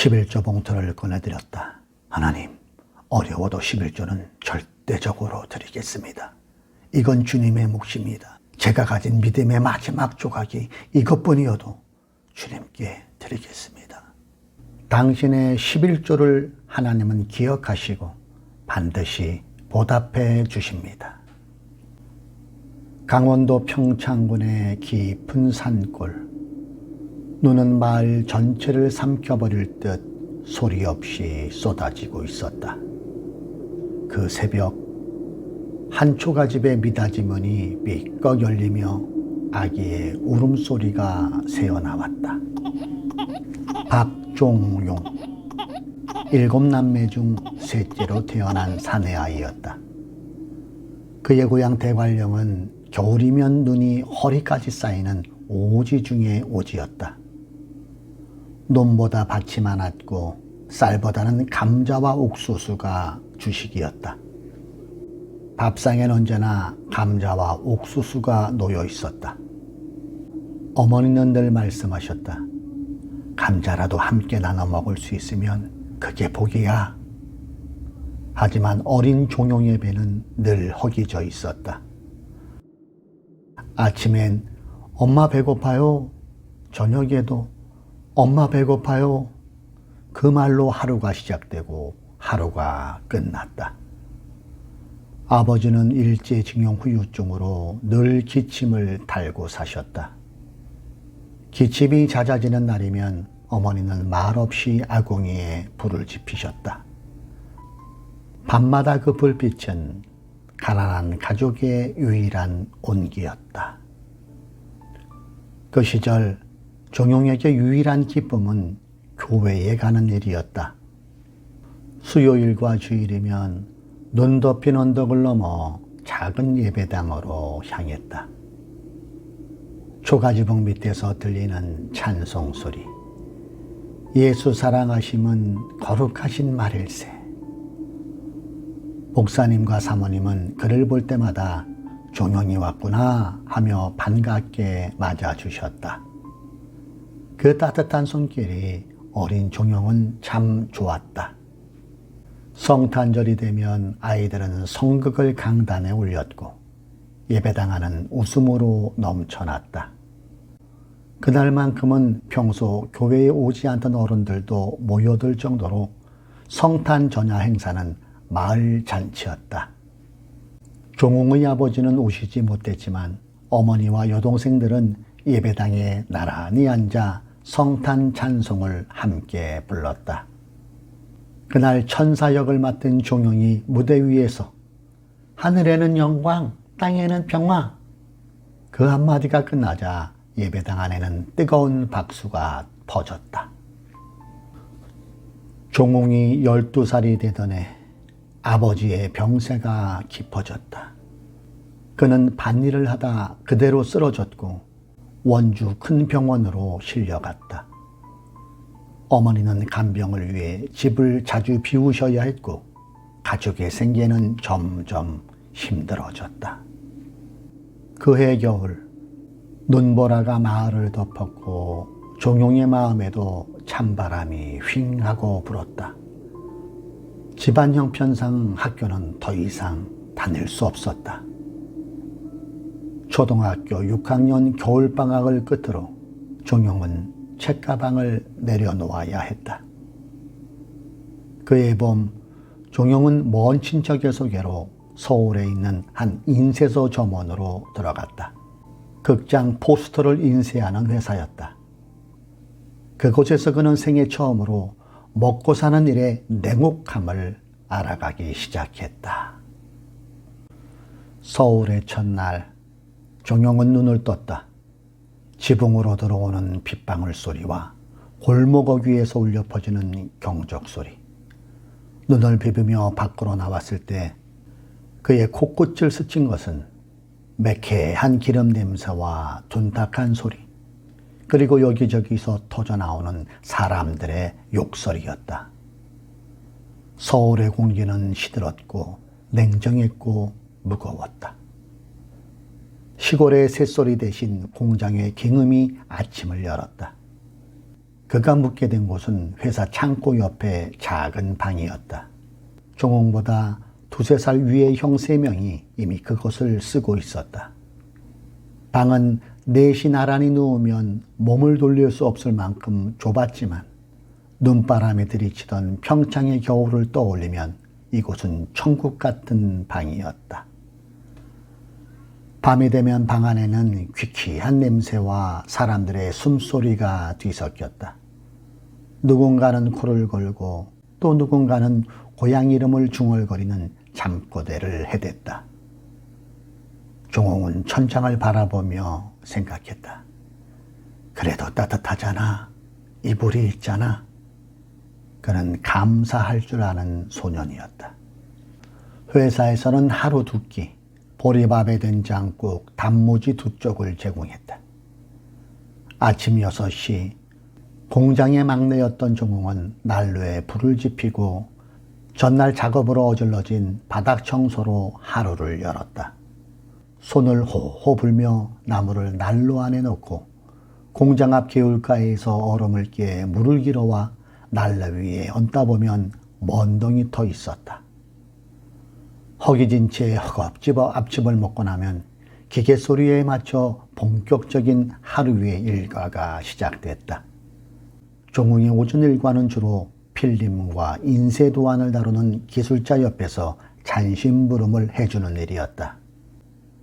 11조 봉투를 꺼내드렸다. 하나님, 어려워도 11조는 절대적으로 드리겠습니다. 이건 주님의 몫입니다. 제가 가진 믿음의 마지막 조각이 이것뿐이어도 주님께 드리겠습니다. 당신의 11조를 하나님은 기억하시고 반드시 보답해 주십니다. 강원도 평창군의 깊은 산골, 눈은 마을 전체를 삼켜버릴 듯 소리 없이 쏟아지고 있었다. 그 새벽, 한 초가집의 미닫이 문이 삐걱 열리며 아기의 울음소리가 새어나왔다. 박종용, 7남매 중 셋째로 태어난 사내아이였다. 그의 고향 대관령은 겨울이면 눈이 허리까지 쌓이는 오지 중의 오지였다. 논보다 밭이 많았고 쌀보다는 감자와 옥수수가 주식이었다. 밥상엔 언제나 감자와 옥수수가 놓여 있었다. 어머니는 늘 말씀하셨다. 감자라도 함께 나눠 먹을 수 있으면 그게 복이야. 하지만 어린 종용의 배는 늘 허기져 있었다. 아침엔 엄마 배고파요. 저녁에도 엄마 배고파요. 그 말로 하루가 시작되고 하루가 끝났다. 아버지는 일제징용 후유증으로 늘 기침을 달고 사셨다. 기침이 잦아지는 날이면 어머니는 말없이 아궁이에 불을 지피셨다. 밤마다 그 불빛은 가난한 가족의 유일한 온기였다. 그 시절 종용에게 유일한 기쁨은 교회에 가는 일이었다. 수요일과 주일이면 눈 덮인 언덕을 넘어 작은 예배당으로 향했다. 초가지붕 밑에서 들리는 찬송 소리. 예수 사랑하심은 거룩하신 말일세. 목사님과 사모님은 그를 볼 때마다 종용이 왔구나 하며 반갑게 맞아주셨다. 그 따뜻한 손길이 어린 종용은 참 좋았다. 성탄절이 되면 아이들은 성극을 강단에 올렸고 예배당 안은 웃음으로 넘쳐났다. 그날만큼은 평소 교회에 오지 않던 어른들도 모여들 정도로 성탄 전야 행사는 마을 잔치였다. 종웅의 아버지는 오시지 못했지만 어머니와 여동생들은 예배당에 나란히 앉아 성탄 찬송을 함께 불렀다. 그날 천사 역을 맡은 종용이 무대 위에서 하늘에는 영광, 땅에는 평화. 그 한마디가 끝나자 예배당 안에는 뜨거운 박수가 퍼졌다. 종웅이 12살이 되던 해 아버지의 병세가 깊어졌다. 그는 밭일을 하다 그대로 쓰러졌고 원주 큰 병원으로 실려갔다. 어머니는 간병을 위해 집을 자주 비우셔야 했고 가족의 생계는 점점 힘들어졌다. 그해 겨울 눈보라가 마을을 덮었고 종용의 마음에도 찬바람이 휑 하고 불었다. 집안 형편상 학교는 더 이상 다닐 수 없었다. 초등학교 6학년 겨울방학을 끝으로 종용은 책가방을 내려놓아야 했다. 그해 봄 종용은 먼 친척의 소개로 서울에 있는 한 인쇄소 점원으로 들어갔다. 극장 포스터를 인쇄하는 회사였다. 그곳에서 그는 생애 처음으로 먹고 사는 일의 냉혹함을 알아가기 시작했다. 서울의 첫날, 종용은 눈을 떴다. 지붕으로 들어오는 빗방울 소리와 골목 위에서 울려 퍼지는 경적 소리. 눈을 비비며 밖으로 나왔을 때 그의 코끝을 스친 것은 매캐한 기름 냄새와 둔탁한 소리, 그리고 여기저기서 터져나오는 사람들의 욕설이었다. 서울의 공기는 시들었고 냉정했고 무거웠다. 시골의 새소리 대신 공장의 갱음이 아침을 열었다. 그가 묵게 된 곳은 회사 창고 옆에 작은 방이었다. 종홍보다 2~3살 위의 형 3명이 이미 그곳을 쓰고 있었다. 방은 넷이 나란히 누우면 몸을 돌릴 수 없을 만큼 좁았지만 눈바람에 들이치던 평창의 겨울을 떠올리면 이곳은 천국 같은 방이었다. 밤이 되면 방 안에는 귀쾌한 냄새와 사람들의 숨소리가 뒤섞였다. 누군가는 코를 골고 또 누군가는 고향 이름을 중얼거리는 잠꼬대를 해댔다. 종홍은 천장을 바라보며 생각했다. 그래도 따뜻하잖아. 이불이 있잖아. 그는 감사할 줄 아는 소년이었다. 회사에서는 하루 2끼 보리밥에 된장국, 단무지 2쪽을 제공했다. 아침 6시 공장의 막내였던 종홍은 난로에 불을 지피고 전날 작업으로 어질러진 바닥 청소로 하루를 열었다. 손을 호호 불며 나무를 난로 안에 넣고 공장 앞 개울가에서 얼음을 깨 물을 길어와 난로 위에 얹다 보면 먼덩이 터 있었다. 허기진 채 허겁지겁 앞집을 먹고 나면 기계 소리에 맞춰 본격적인 하루의 일과가 시작됐다. 종웅의 오전 일과는 주로 필름과 인쇄 도안을 다루는 기술자 옆에서 잔심부름을 해주는 일이었다.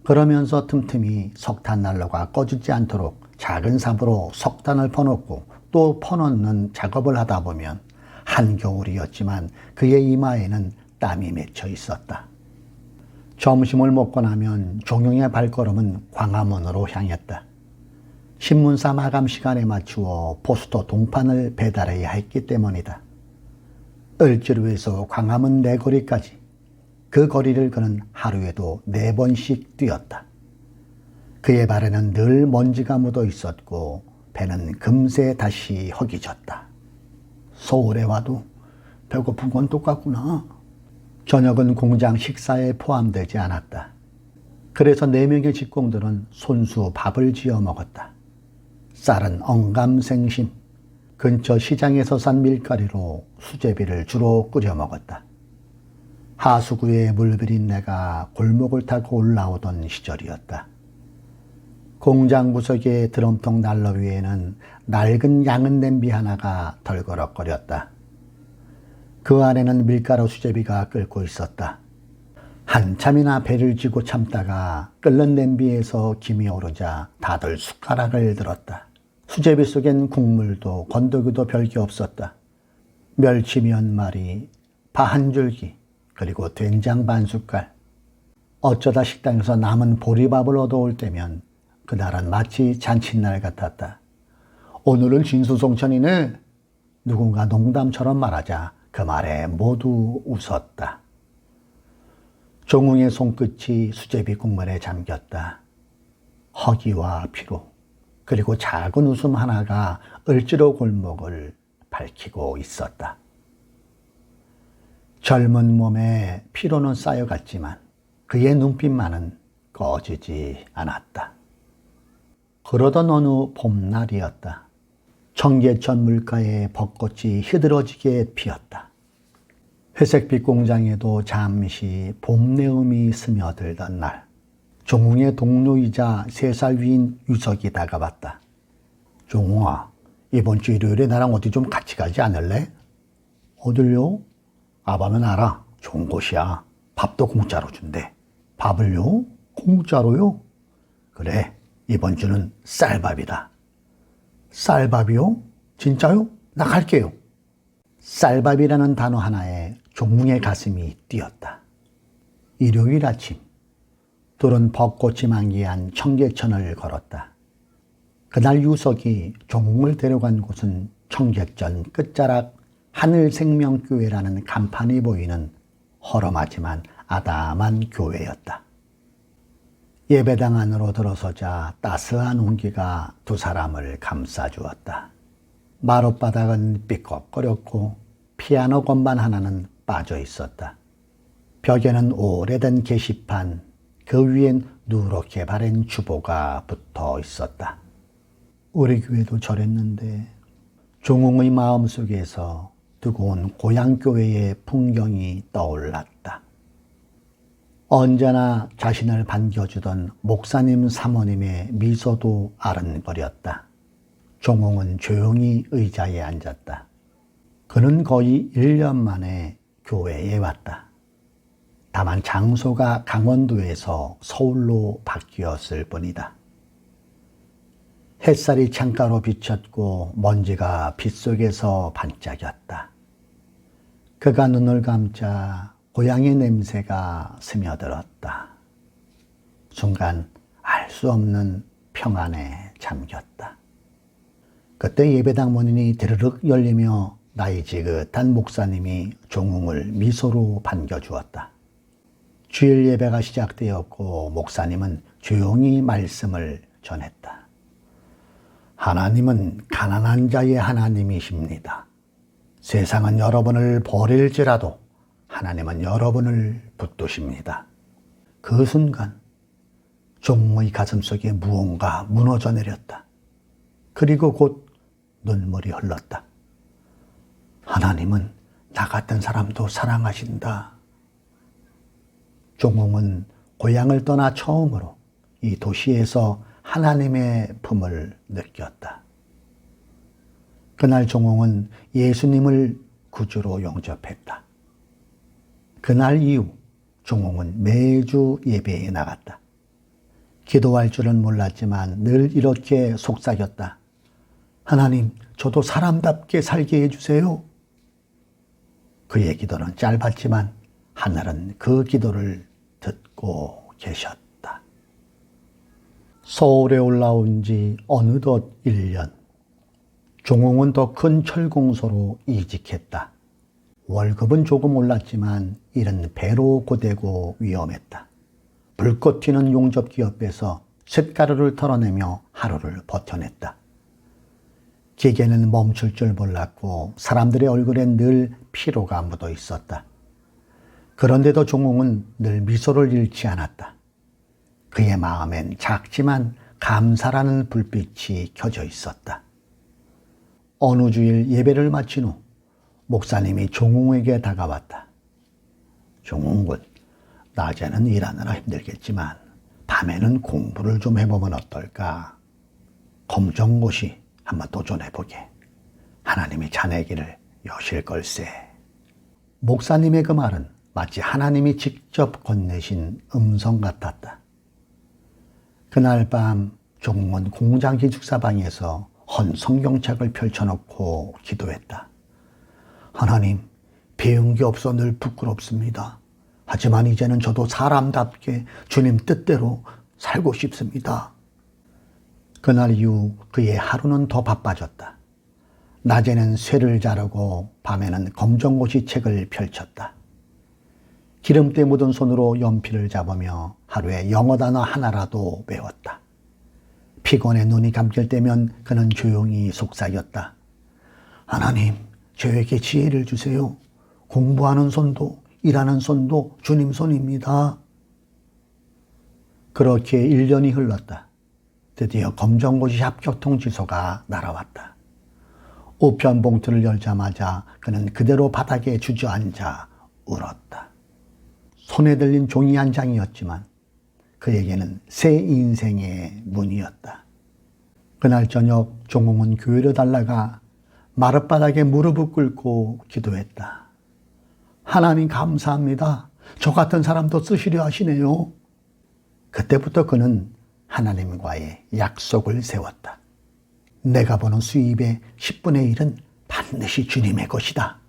그러면서 틈틈이 석탄 난로가 꺼지지 않도록 작은 삽으로 석탄을 퍼놓고 또 퍼넣는 작업을 하다 보면 한겨울이었지만 그의 이마에는 땀이 맺혀 있었다. 점심을 먹고 나면 종용의 발걸음은 광화문으로 향했다. 신문사 마감 시간에 맞추어 포스터 동판을 배달해야 했기 때문이다. 을지로에서 광화문 내거리까지 그 거리를 그는 하루에도 4번씩 뛰었다. 그의 발에는 늘 먼지가 묻어 있었고 배는 금세 다시 허기졌다. 서울에 와도 배고픈 건 똑같구나. 저녁은 공장 식사에 포함되지 않았다. 그래서 4명의 직공들은 손수 밥을 지어 먹었다. 쌀은 언감생심, 근처 시장에서 산 밀가리로 수제비를 주로 끓여 먹었다. 하수구에 물 비린내가 골목을 타고 올라오던 시절이었다. 공장 구석의 드럼통 난로 위에는 낡은 양은 냄비 하나가 덜거럭거렸다. 그 안에는 밀가루 수제비가 끓고 있었다. 한참이나 배를 쥐고 참다가 끓는 냄비에서 김이 오르자 다들 숟가락을 들었다. 수제비 속엔 국물도 건더기도 별게 없었다. 멸치 몇 마리, 파 한 줄기, 그리고 된장 반 숟갈. 어쩌다 식당에서 남은 보리밥을 얻어올 때면 그날은 마치 잔칫날 같았다. 오늘은 진수성찬이네. 누군가 농담처럼 말하자 그 말에 모두 웃었다. 종웅의 손끝이 수제비 국물에 잠겼다. 허기와 피로, 그리고 작은 웃음 하나가 을지로 골목을 밝히고 있었다. 젊은 몸에 피로는 쌓여갔지만 그의 눈빛만은 꺼지지 않았다. 그러던 어느 봄날이었다. 청계천 물가에 벚꽃이 흐드러지게 피었다. 회색빛 공장에도 잠시 봄 내음이 스며들던 날, 종웅의 동료이자 3살 위인 유석이 다가왔다. 종웅아, 이번 주 일요일에 나랑 어디 좀 같이 가지 않을래? 어딜요? 아바면 알아. 좋은 곳이야. 밥도 공짜로 준대. 밥을요? 공짜로요? 그래, 이번 주는 쌀밥이다. 쌀밥이요? 진짜요? 나 갈게요. 쌀밥이라는 단어 하나에 종웅의 가슴이 뛰었다. 일요일 아침, 둘은 벚꽃이 만개한 청계천을 걸었다. 그날 유석이 종웅을 데려간 곳은 청계천 끝자락 하늘생명교회라는 간판이 보이는 허름하지만 아담한 교회였다. 예배당 안으로 들어서자 따스한 온기가 2 사람을 감싸주었다. 마룻바닥은 삐걱거렸고 피아노 건반 하나는 빠져 있었다. 벽에는 오래된 게시판, 그 위엔 누렇게 바랜 주보가 붙어 있었다. 우리 교회도 저랬는데 종홍의 마음속에서 뜨거운 고향교회의 풍경이 떠올랐다. 언제나 자신을 반겨주던 목사님 사모님의 미소도 아른거렸다. 종홍은 조용히 의자에 앉았다. 그는 거의 1년 만에 교회에 왔다. 다만 장소가 강원도에서 서울로 바뀌었을 뿐이다. 햇살이 창가로 비쳤고 먼지가 빗속에서 반짝였다. 그가 눈을 감자 고향의 냄새가 스며들었다. 순간 알 수 없는 평안에 잠겼다. 그때 예배당 문이 드르륵 열리며 나이 지긋한 목사님이 종홍을 미소로 반겨주었다. 주일 예배가 시작되었고 목사님은 조용히 말씀을 전했다. 하나님은 가난한 자의 하나님이십니다. 세상은 여러분을 버릴지라도 하나님은 여러분을 붙드십니다. 그 순간 종홍의 가슴속에 무언가 무너져 내렸다. 그리고 곧 눈물이 흘렀다. 하나님은 나 같은 사람도 사랑하신다. 종홍은 고향을 떠나 처음으로 이 도시에서 하나님의 품을 느꼈다. 그날 종홍은 예수님을 구주로 영접했다. 그날 이후 종홍은 매주 예배에 나갔다. 기도할 줄은 몰랐지만 늘 이렇게 속삭였다. 하나님, 저도 사람답게 살게 해주세요. 그의 기도는 짧았지만 하늘은 그 기도를 듣고 계셨다. 서울에 올라온 지 어느덧 1년. 종홍은 더 큰 철공소로 이직했다. 월급은 조금 올랐지만 일은 배로 고되고 위험했다. 불꽃 튀는 용접기 옆에서 쇳가루를 털어내며 하루를 버텨냈다. 기계는 멈출 줄 몰랐고 사람들의 얼굴엔 늘 피로가 묻어 있었다. 그런데도 종홍은 늘 미소를 잃지 않았다. 그의 마음엔 작지만 감사라는 불빛이 켜져 있었다. 어느 주일 예배를 마친 후 목사님이 종홍에게 다가왔다. 종홍군, 낮에는 일하느라 힘들겠지만 밤에는 공부를 좀 해보면 어떨까? 검정고시 한번 도전해보게. 하나님이 자네 길을 여실 걸세. 목사님의 그 말은 마치 하나님이 직접 건네신 음성 같았다. 그날 밤 종홍은 공장 기숙사방에서 헌 성경책을 펼쳐놓고 기도했다. 하나님, 배운 게 없어 늘 부끄럽습니다. 하지만 이제는 저도 사람답게 주님 뜻대로 살고 싶습니다. 그날 이후 그의 하루는 더 바빠졌다. 낮에는 쇠를 자르고 밤에는 검정고시 책을 펼쳤다. 기름때 묻은 손으로 연필을 잡으며 하루에 영어 단어 하나라도 외웠다. 피곤해 눈이 감길 때면 그는 조용히 속삭였다. 하나님, 저에게 지혜를 주세요. 공부하는 손도 일하는 손도 주님 손입니다. 그렇게 1년이 흘렀다. 드디어 검정고시 합격 통지서가 날아왔다. 우편 봉투를 열자마자 그는 그대로 바닥에 주저앉아 울었다. 손에 들린 종이 한 장이었지만 그에게는 새 인생의 문이었다. 그날 저녁 종홍은 교회로 달려가 마룻바닥에 무릎을 꿇고 기도했다. 하나님 감사합니다. 저 같은 사람도 쓰시려 하시네요. 그때부터 그는 하나님과의 약속을 세웠다. 내가 버는 수입의 10분의 1은 반드시 주님의 것이다.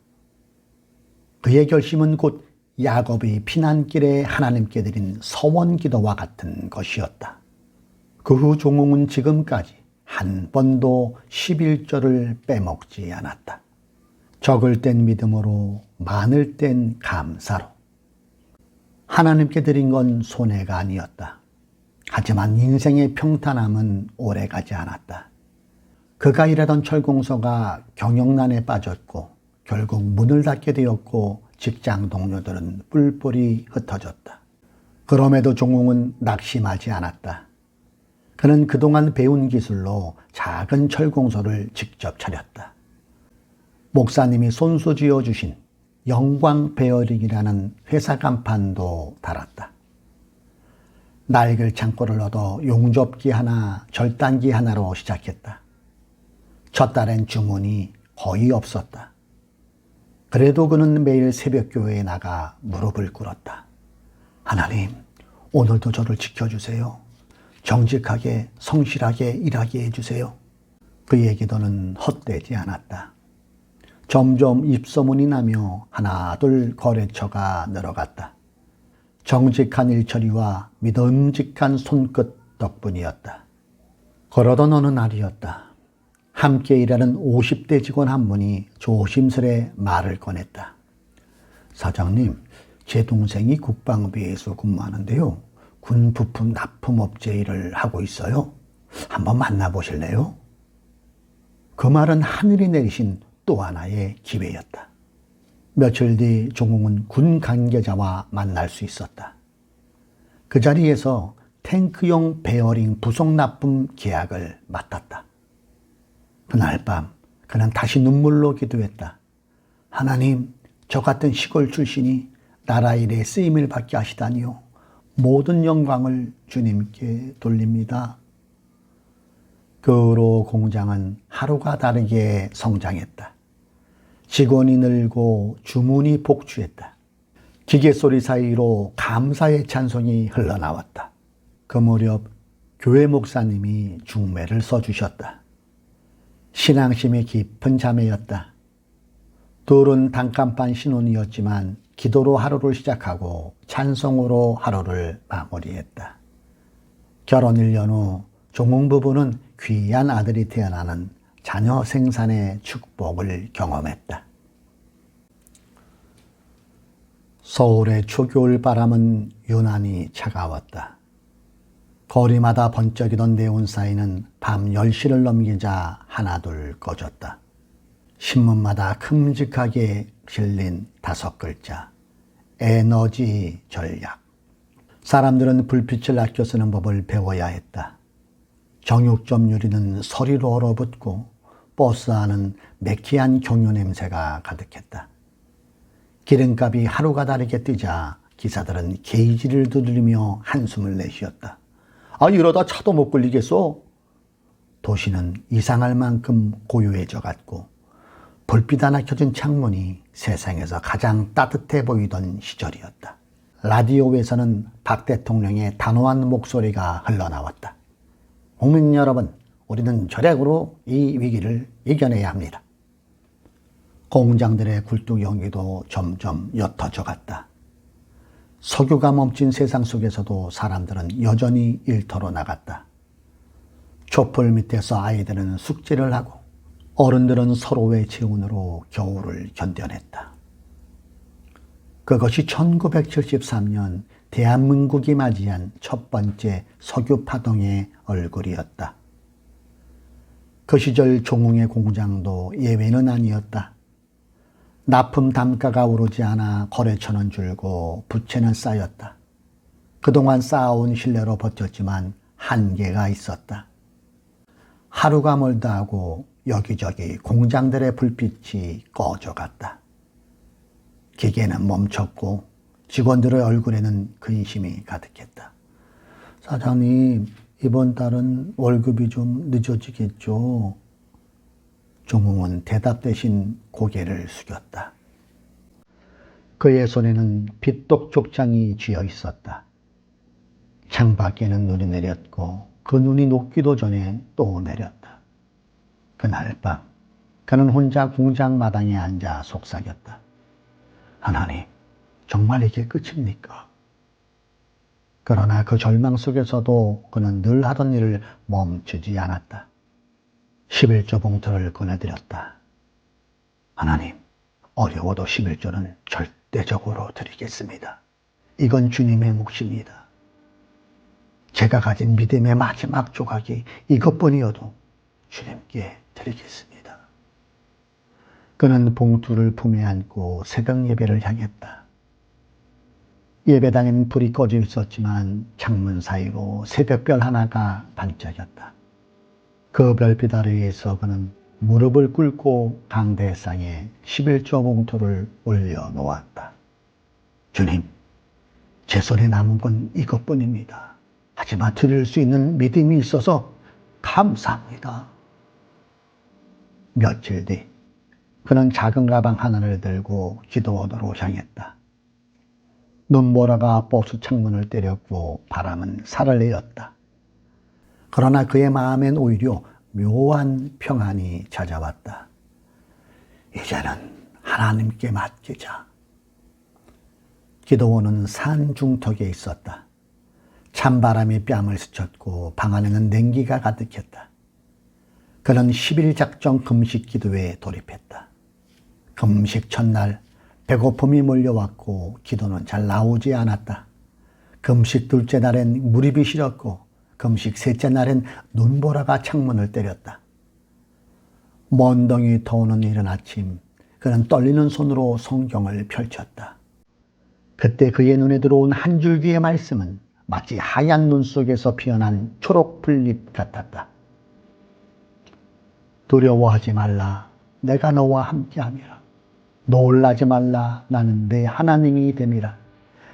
그의 결심은 곧 야곱이 피난길에 하나님께 드린 서원 기도와 같은 것이었다. 그 후 종홍은 지금까지 한 번도 11조를 빼먹지 않았다. 적을 땐 믿음으로, 많을 땐 감사로. 하나님께 드린 건 손해가 아니었다. 하지만 인생의 평탄함은 오래가지 않았다. 그가 일하던 철공소가 경영난에 빠졌고 결국 문을 닫게 되었고 직장 동료들은 뿔뿔이 흩어졌다. 그럼에도 종홍은 낙심하지 않았다. 그는 그동안 배운 기술로 작은 철공소를 직접 차렸다. 목사님이 손수지어 주신 영광 베어링이라는 회사 간판도 달았다. 낡을 창고를 얻어 용접기 하나, 절단기 하나로 시작했다. 첫 달엔 주문이 거의 없었다. 그래도 그는 매일 새벽교회에 나가 무릎을 꿇었다. 하나님, 오늘도 저를 지켜주세요. 정직하게 성실하게 일하게 해주세요. 그의 기도는 헛되지 않았다. 점점 입소문이 나며 하나둘 거래처가 늘어갔다. 정직한 일처리와 믿음직한 손끝 덕분이었다. 그러던 어느 날이었다. 함께 일하는 50대 직원 한 분이 조심스레 말을 꺼냈다. 사장님, 제 동생이 국방부에서 근무하는데요. 군 부품 납품업체 일을 하고 있어요. 한번 만나보실래요? 그 말은 하늘이 내리신 또 하나의 기회였다. 며칠 뒤 종웅은 군 관계자와 만날 수 있었다. 그 자리에서 탱크용 베어링 부속 납품 계약을 맡았다. 그날 밤 그는 다시 눈물로 기도했다. 하나님, 저 같은 시골 출신이 나라 일에 쓰임을 받게 하시다니요. 모든 영광을 주님께 돌립니다. 그 후로 공장은 하루가 다르게 성장했다. 직원이 늘고 주문이 복주했다. 기계 소리 사이로 감사의 찬송이 흘러나왔다. 그 무렵 교회 목사님이 중매를 써주셨다. 신앙심이 깊은 자매였다. 둘은 단칸반 신혼이었지만 기도로 하루를 시작하고 찬송으로 하루를 마무리했다. 결혼 1년 후 종웅 부부는 귀한 아들이 태어나는 자녀 생산의 축복을 경험했다. 서울의 초겨울 바람은 유난히 차가웠다. 거리마다 번쩍이던 네온사인은 밤 10시를 넘기자 하나둘 꺼졌다. 신문마다 큼직하게 실린 5글자. 에너지 전략. 사람들은 불빛을 아껴 쓰는 법을 배워야 했다. 정육점 유리는 서리로 얼어붙고 버스 안은 매키한 경유 냄새가 가득했다. 기름값이 하루가 다르게 뛰자 기사들은 게이지를 두드리며 한숨을 내쉬었다. 아, 이러다 차도 못 끌리겠어? 도시는 이상할 만큼 고요해져 갔고 불빛 하나 켜진 창문이 세상에서 가장 따뜻해 보이던 시절이었다. 라디오에서는 박 대통령의 단호한 목소리가 흘러나왔다. 국민 여러분, 우리는 절약으로 이 위기를 이겨내야 합니다. 공장들의 굴뚝 연기도 점점 옅어져 갔다. 석유가 멈춘 세상 속에서도 사람들은 여전히 일터로 나갔다. 촛불 밑에서 아이들은 숙제를 하고 어른들은 서로의 체온으로 겨울을 견뎌냈다. 그것이 1973년 대한민국이 맞이한 첫 번째 석유 파동의 얼굴이었다. 그 시절 종웅의 공장도 예외는 아니었다. 납품 단가가 오르지 않아 거래처는 줄고 부채는 쌓였다. 그동안 쌓아온 신뢰로 버텼지만 한계가 있었다. 하루가 멀다 하고 여기저기 공장들의 불빛이 꺼져갔다. 기계는 멈췄고 직원들의 얼굴에는 근심이 가득했다. 사장님, 이번 달은 월급이 좀 늦어지겠죠? 종웅은 대답 대신 고개를 숙였다. 그의 손에는 빗독 족장이 쥐어 있었다. 창밖에는 눈이 내렸고 그 눈이 녹기도 전에 또 내렸다. 그날 밤 그는 혼자 공장 마당에 앉아 속삭였다. 하나님, 정말 이게 끝입니까? 그러나 그 절망 속에서도 그는 늘 하던 일을 멈추지 않았다. 11조 봉투를 꺼내드렸다. 하나님, 어려워도 11조는 절대적으로 드리겠습니다. 이건 주님의 몫입니다. 제가 가진 믿음의 마지막 조각이 이것뿐이어도 주님께 드리겠습니다. 그는 봉투를 품에 안고 새벽 예배를 향했다. 예배당엔 불이 꺼져 있었지만 창문 사이로 새벽별 하나가 반짝였다. 그 별빛 아래에서 그는 무릎을 꿇고 강대상에 11조 봉투를 올려놓았다. 주님, 제 손에 남은 건 이것뿐입니다. 하지만 드릴 수 있는 믿음이 있어서 감사합니다. 며칠 뒤 그는 작은 가방 하나를 들고 기도원으로 향했다. 눈보라가 버스 창문을 때렸고 바람은 살을 내렸다. 그러나 그의 마음엔 오히려 묘한 평안이 찾아왔다. 이제는 하나님께 맡기자. 기도원은 산 중턱에 있었다. 찬바람이 뺨을 스쳤고 방 안에는 냉기가 가득했다. 그는 10일 작정 금식 기도에 돌입했다. 금식 첫날 배고픔이 몰려왔고 기도는 잘 나오지 않았다. 금식 둘째 날엔 무릎이 시렸고 금식 셋째 날엔 눈보라가 창문을 때렸다. 먼덩이 터오는 이른 아침, 그는 떨리는 손으로 성경을 펼쳤다. 그때 그의 눈에 들어온 한 줄기의 말씀은 마치 하얀 눈 속에서 피어난 초록 풀잎 같았다. 두려워하지 말라. 내가 너와 함께함이라. 놀라지 말라. 나는 내 하나님이 됨이라.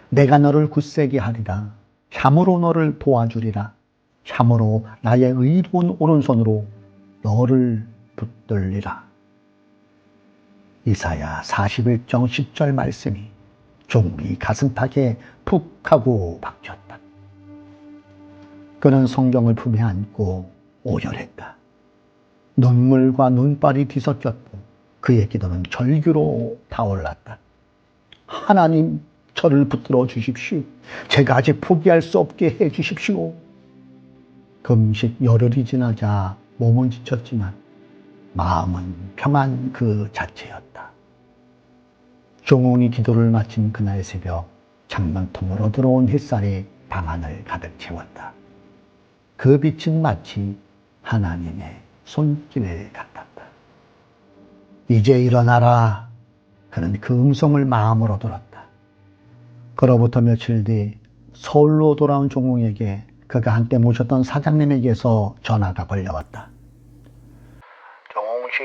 내가 너를 굳세게 하리라. 참으로 너를 도와주리라. 참으로 나의 의로운 오른손으로 너를 붙들리라. 이사야 41장 10절 말씀이 종이 가슴팍에 푹 하고 박혔다. 그는 성경을 품에 안고 오열했다. 눈물과 눈발이 뒤섞였고 그의 기도는 절규로 타올랐다. 하나님, 저를 붙들어 주십시오. 제가 아직 포기할 수 없게 해 주십시오. 금식 열흘이 지나자 몸은 지쳤지만 마음은 평안 그 자체였다. 종홍이 기도를 마친 그날 새벽, 창문틈으로 들어온 햇살이 방 안을 가득 채웠다. 그 빛은 마치 하나님의 손길 같았다. 이제 일어나라. 그는 그 음성을 마음으로 들었다. 그로부터 며칠 뒤 서울로 돌아온 종홍에게 그가 한때 모셨던 사장님에게서 전화가 걸려왔다. 종홍씨,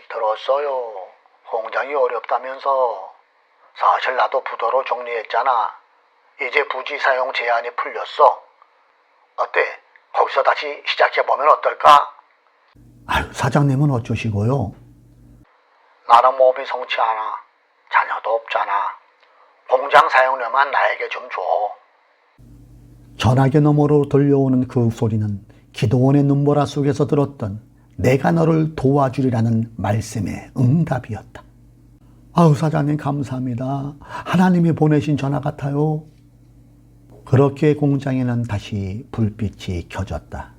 들었어요. 공장이 어렵다면서. 사실 나도 부도로 정리했잖아. 이제 부지 사용 제한이 풀렸어. 어때? 거기서 다시 시작해보면 어떨까? 아유, 사장님은 어쩌시고요? 나는 몸이 성치 않아. 자녀도 없잖아. 공장 사용료만 나에게 좀 줘. 전화기 너머로 들려오는 그 소리는 기도원의 눈보라 속에서 들었던 내가 너를 도와주리라는 말씀의 응답이었다. 아우, 사장님 감사합니다. 하나님이 보내신 전화 같아요. 그렇게 공장에는 다시 불빛이 켜졌다.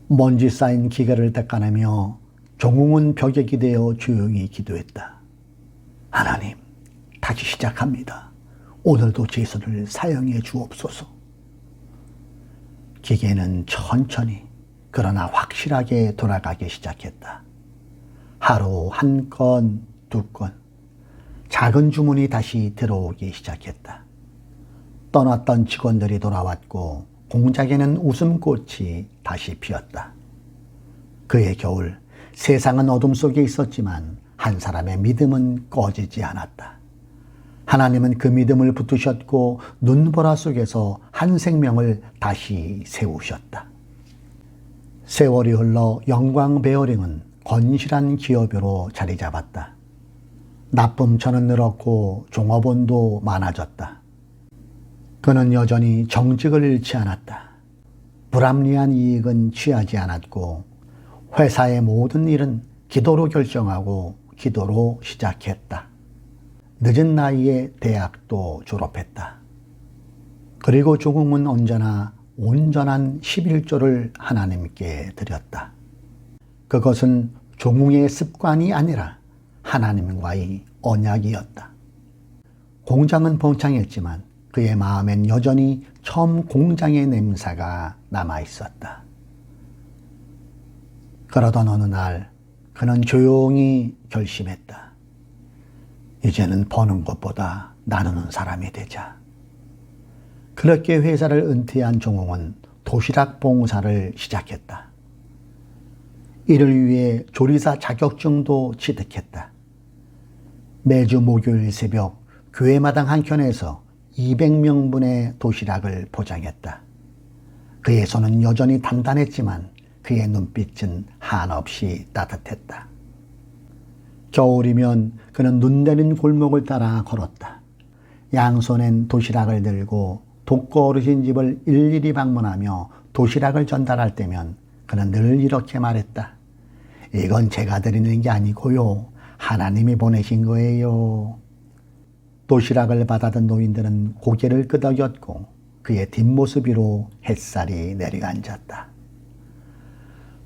먼지 쌓인 기계를 닦아내며 종홍은 벽에 기대어 조용히 기도했다. 하나님, 다시 시작합니다. 오늘도 제 손을 사용해 주옵소서. 기계는 천천히 그러나 확실하게 돌아가기 시작했다. 하루 한 건, 두 건, 작은 주문이 다시 들어오기 시작했다. 떠났던 직원들이 돌아왔고 공장에는 웃음꽃이 다시 피었다. 그의 겨울, 세상은 어둠 속에 있었지만 한 사람의 믿음은 꺼지지 않았다. 하나님은 그 믿음을 붙드셨고 눈보라 속에서 한 생명을 다시 세우셨다. 세월이 흘러 영광 베어링은 건실한 기업으로 자리 잡았다. 납품처는 늘었고 종업원도 많아졌다. 그는 여전히 정직을 잃지 않았다. 불합리한 이익은 취하지 않았고 회사의 모든 일은 기도로 결정하고 기도로 시작했다. 늦은 나이에 대학도 졸업했다. 그리고 조공은 언제나 온전한 11조를 하나님께 드렸다. 그것은 종웅의 습관이 아니라 하나님과의 언약이었다. 공장은 번창했지만 그의 마음엔 여전히 처음 공장의 냄새가 남아있었다. 그러던 어느 날 그는 조용히 결심했다. 이제는 버는 것보다 나누는 사람이 되자. 그렇게 회사를 은퇴한 종홍은 도시락 봉사를 시작했다. 이를 위해 조리사 자격증도 취득했다. 매주 목요일 새벽 교회 마당 한켠에서 200명분의 도시락을 포장했다. 그의 손은 여전히 단단했지만 그의 눈빛은 한없이 따뜻했다. 겨울이면 그는 눈 내린 골목을 따라 걸었다. 양손엔 도시락을 들고 독거 어르신 집을 일일이 방문하며 도시락을 전달할 때면 그는 늘 이렇게 말했다. 이건 제가 드리는 게 아니고요. 하나님이 보내신 거예요. 도시락을 받아든 노인들은 고개를 끄덕였고 그의 뒷모습 위로 햇살이 내려앉았다.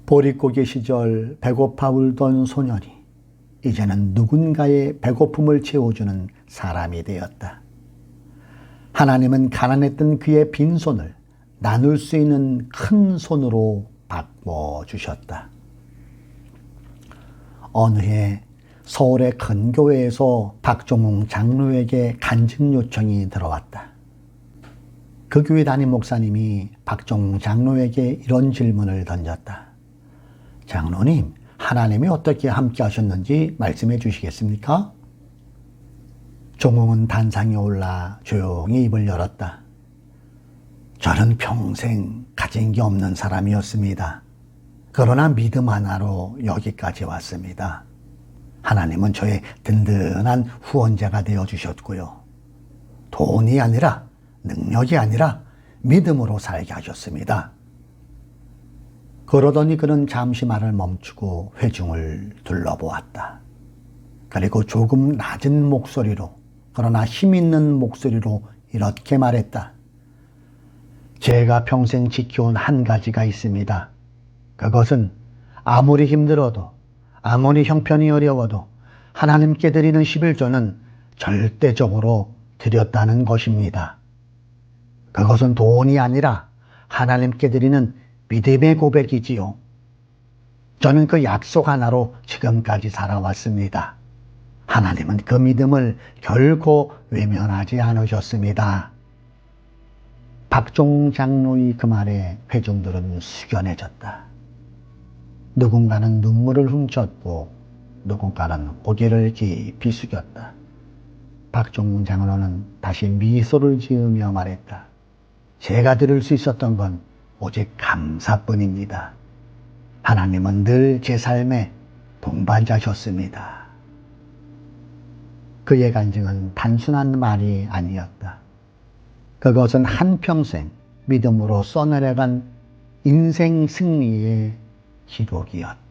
보릿고개 시절 배고파 울던 소년이 이제는 누군가의 배고픔을 채워주는 사람이 되었다. 하나님은 가난했던 그의 빈손을 나눌 수 있는 큰 손으로 바꿔주셨다. 어느 해 서울의 큰 교회에서 박종웅 장로에게 간증 요청이 들어왔다. 그 교회 담임 목사님이 박종웅 장로에게 이런 질문을 던졌다. 장로님, 하나님이 어떻게 함께 하셨는지 말씀해 주시겠습니까? 종웅은 단상에 올라 조용히 입을 열었다. 저는 평생 가진 게 없는 사람이었습니다. 그러나 믿음 하나로 여기까지 왔습니다. 하나님은 저의 든든한 후원자가 되어주셨고요. 돈이 아니라 능력이 아니라 믿음으로 살게 하셨습니다. 그러더니 그는 잠시 말을 멈추고 회중을 둘러보았다. 그리고 조금 낮은 목소리로 그러나 힘있는 목소리로 이렇게 말했다. 제가 평생 지켜온 한 가지가 있습니다. 그것은 아무리 힘들어도 아무리 형편이 어려워도 하나님께 드리는 11조는 절대적으로 드렸다는 것입니다. 그것은 돈이 아니라 하나님께 드리는 믿음의 고백이지요. 저는 그 약속 하나로 지금까지 살아왔습니다. 하나님은 그 믿음을 결코 외면하지 않으셨습니다. 박종웅 장로의 그 말에 회중들은 숙연해졌다. 누군가는 눈물을 훔쳤고 누군가는 고개를 깊이 숙였다. 박종웅 장로는 다시 미소를 지으며 말했다. 제가 들을 수 있었던 건 오직 감사뿐입니다. 하나님은 늘 제 삶의 동반자셨습니다. 그의 간증은 단순한 말이 아니었다. 그것은 한평생 믿음으로 써내려간 인생 승리의 기록이었다.